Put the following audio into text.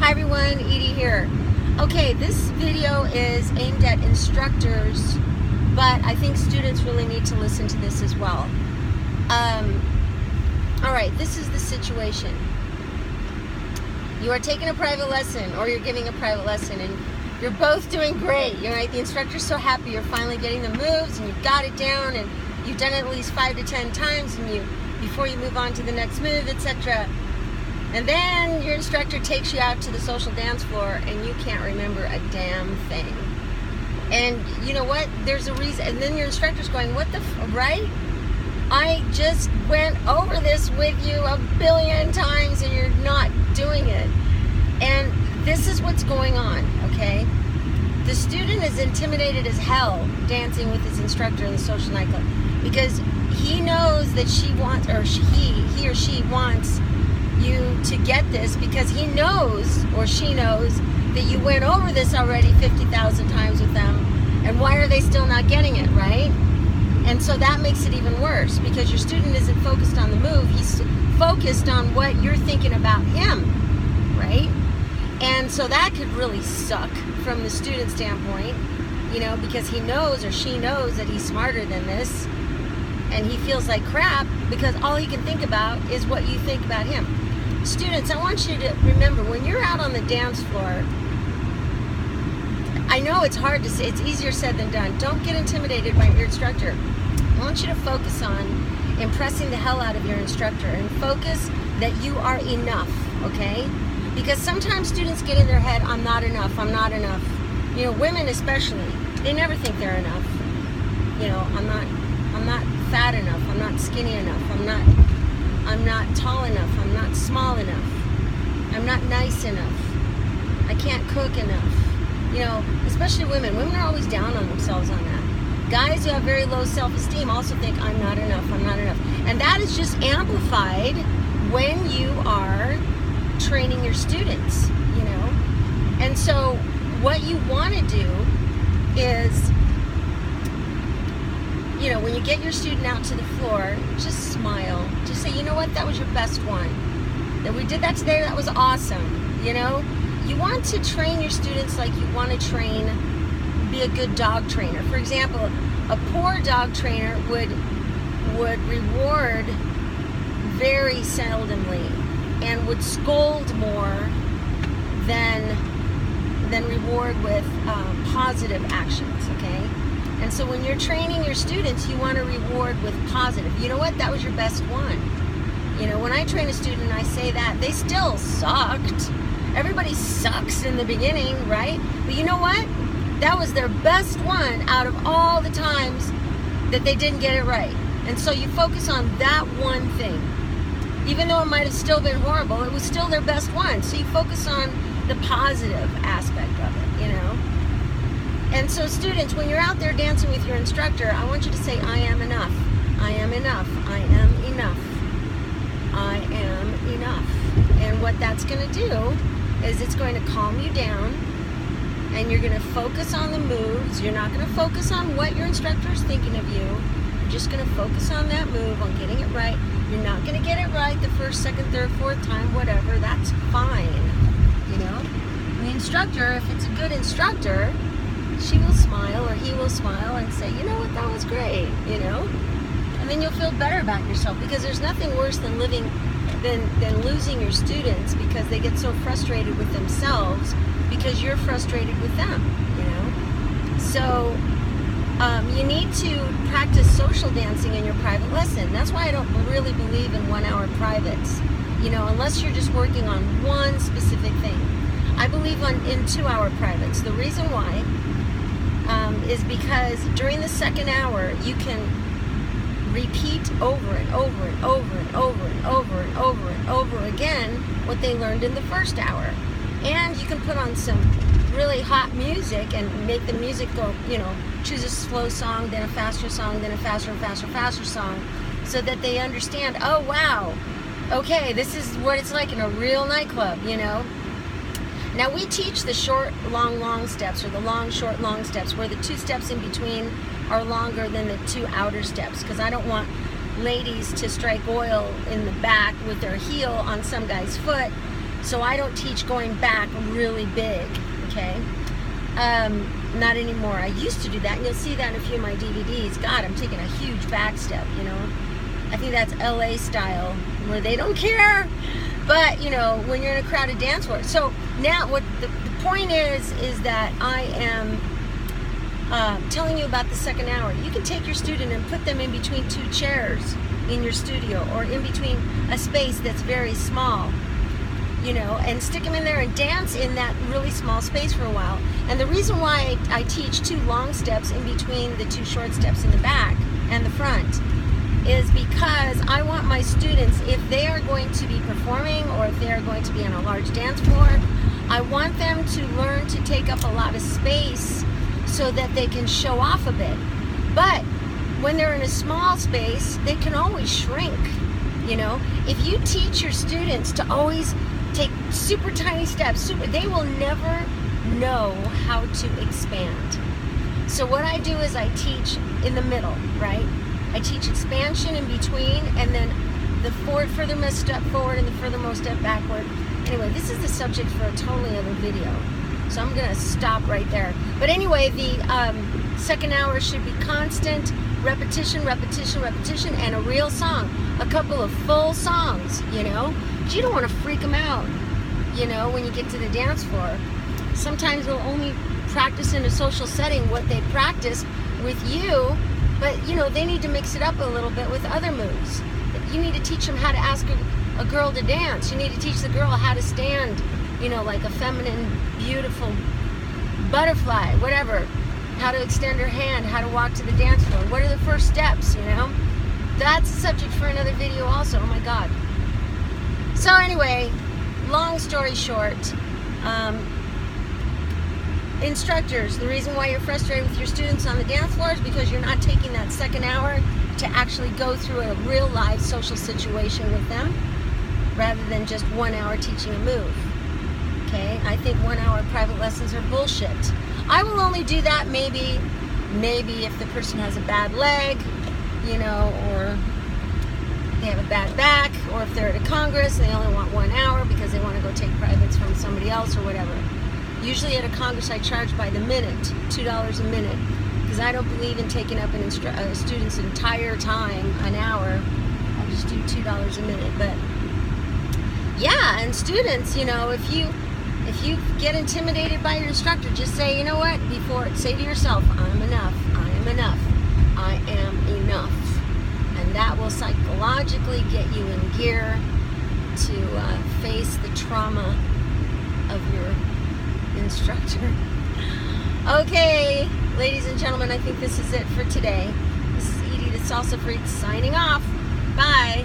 Hi everyone, Edie here. Okay, this video is aimed at instructors, but I think students really need to listen to this as well. Alright, this is the situation. You are taking a private lesson, or you're giving a private lesson, and you're both doing great. You're right, the instructor's so happy you're finally getting the moves, and you've got it down, and you've done it at least 5 to 10 times, and before you move on to the next move, etc. And then your instructor takes you out to the social dance floor and you can't remember a damn thing. And you know what? There's a reason. And then your instructor's going, what the right? I just went over this with you a billion times and you're not doing it. And this is what's going on, okay? The student is intimidated as hell dancing with his instructor in the social nightclub because he knows that he or she wants you to get this, because he knows or she knows that you went over this already 50,000 times with them, and why are they still not getting it, right? And so that makes it even worse, because your student isn't focused on the move, he's focused on what you're thinking about him, right? And so that could really suck from the student standpoint, you know, because he knows or she knows that he's smarter than this, and he feels like crap because all he can think about is what you think about him. Students, I want you to remember, when you're out on the dance floor, I know it's hard to say, it's easier said than done. Don't get intimidated by your instructor. I want you to focus on impressing the hell out of your instructor and focus that you are enough, okay? Because sometimes students get in their head, I'm not enough, I'm not enough. You know, women especially, they never think they're enough. You know, I'm not fat enough, I'm not skinny enough, I'm not tall enough, I'm not small enough, I'm not nice enough, I can't cook enough. You know, especially women. Women are always down on themselves on that. Guys who have very low self-esteem also think, I'm not enough, I'm not enough. And that is just amplified when you are training your students, you know. And so what you want to do is, you know, when you get your student out to the floor, just smile. Just say, you know what, that was your best one. That we did that today, that was awesome. You know, you want to train your students like you want to be a good dog trainer. For example, a poor dog trainer would reward very seldomly and would scold more than reward with positive actions, okay? And so when you're training your students, you want to reward with positive. You know what? That was your best one. You know, when I train a student, I say that, they still sucked. Everybody sucks in the beginning, right? But you know what? That was their best one out of all the times that they didn't get it right. And so you focus on that one thing. Even though it might have still been horrible, it was still their best one. So you focus on the positive aspect of it, you know? And so students, when you're out there dancing with your instructor, I want you to say, I am enough. I am enough. I am enough. I am enough. And what that's going to do is it's going to calm you down, and you're going to focus on the moves. You're not going to focus on what your instructor is thinking of you. You're just going to focus on that move, on getting it right. You're not going to get it right the first, second, third, fourth time, whatever. That's fine, you know. The instructor, if it's a good instructor, she will smile or he will smile and say, you know what, that was great, you know. And then you'll feel better about yourself, because there's nothing worse than losing your students because they get so frustrated with themselves because you're frustrated with them, you know. So you need to practice social dancing in your private lesson. That's why I don't really believe in 1-hour privates, you know, unless you're just working on one specific thing. I believe in 2-hour privates. The reason why is because during the second hour you can repeat over and over and over and over and over and over and over again what they learned in the first hour. And you can put on some really hot music and make the music go, you know, choose a slow song, then a faster song, then a faster and faster, faster song, so that they understand, oh wow, okay, this is what it's like in a real nightclub, you know. Now we teach the short, long, long steps, or the long, short, long steps, where the 2 steps in between are longer than the 2 outer steps, because I don't want ladies to strike oil in the back with their heel on some guy's foot. So I don't teach going back really big, okay? Not anymore. I used to do that, and you'll see that in a few of my DVDs. God, I'm taking a huge back step, you know? I think that's LA style, where they don't care. But, you know, when you're in a crowded dance floor. So now what the point is that I am telling you about the second hour. You can take your student and put them in between two chairs in your studio, or in between a space that's very small, you know, and stick them in there and dance in that really small space for a while. And the reason why I teach 2 long steps in between the 2 short steps in the back and the front is because I want my students, if they are going to be performing or if they are going to be on a large dance floor, I want them to learn to take up a lot of space so that they can show off a bit. But when they're in a small space, they can always shrink, you know. If you teach your students to always take super tiny steps, they will never know how to expand. So what I do is I teach in the middle, right? I teach expansion in between, and then the furthermost step forward and the furthermost step backward. Anyway, this is the subject for a totally other video, so I'm gonna stop right there. But anyway, the second hour should be constant repetition, repetition, repetition, and a real song. A couple of full songs, you know? But you don't want to freak them out, you know, when you get to the dance floor. Sometimes they'll only practice in a social setting what they practice with you, but, you know, they need to mix it up a little bit with other moves. You need to teach them how to ask a girl to dance. You need to teach the girl how to stand, you know, like a feminine, beautiful butterfly, whatever. How to extend her hand, how to walk to the dance floor. What are the first steps, you know? That's a subject for another video also. Oh my God. So anyway, long story short, instructors, the reason why you're frustrated with your students on the dance floor is because you're not taking that second hour to actually go through a real live social situation with them, rather than just 1 hour teaching a move. Okay? I think 1 hour private lessons are bullshit. I will only do that maybe if the person has a bad leg, you know, or they have a bad back, or if they're at a congress and they only want 1 hour because they want to go take privates from somebody else or whatever. Usually at a congress I charge by the minute, $2 a minute, because I don't believe in taking up a student's entire time, an hour. I'll just do $2 a minute. But yeah, and students, you know, if you get intimidated by your instructor, just say, you know what, say to yourself, I'm enough, I am enough, I am enough. And that will psychologically get you in gear to face the trauma of your instructor. Okay, ladies and gentlemen, I think this is it for today. This is Edie, the Salsa Freak, signing off. Bye.